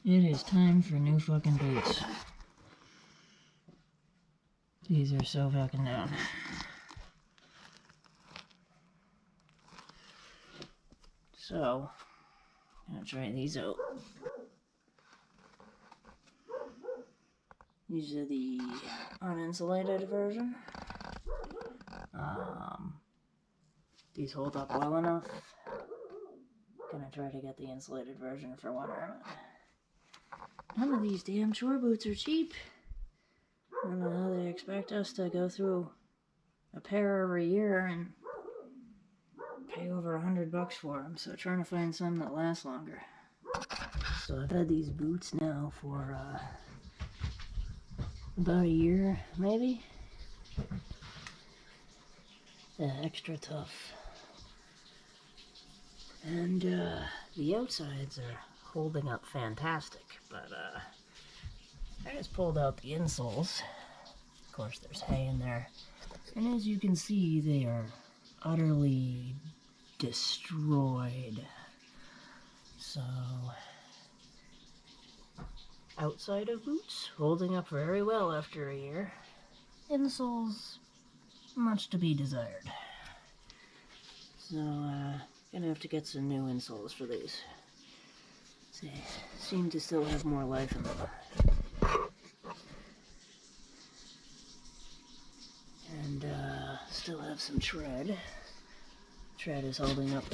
It is time for new fucking boots. These are so fucking down. So, I'm gonna try these out. These are the uninsulated version. These hold up well enough. Gonna try to get the insulated version for winter. None of these damn Chore boots are cheap. I don't know how they expect us to go through a pair every year and pay over $100 for them. So trying to find some that last longer. So I've had these boots now for about a year, maybe. XtraTuf. And the outsides are holding up fantastic, but I just pulled out the insoles. Of course, there's hay in there. And as you can see, they are utterly destroyed. So, outside of boots, holding up very well after a year. Insoles, much to be desired. So, gonna have to get some new insoles for these. They seem to still have more life in them. And still have some tread. Tread is holding up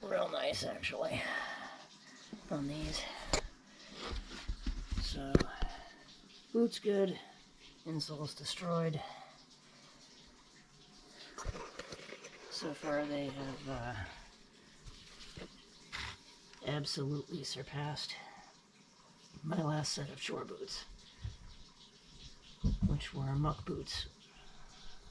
real nice, actually, on these. So, boots good, insoles destroyed. So far they have absolutely surpassed my last set of Chore boots, which were Muck boots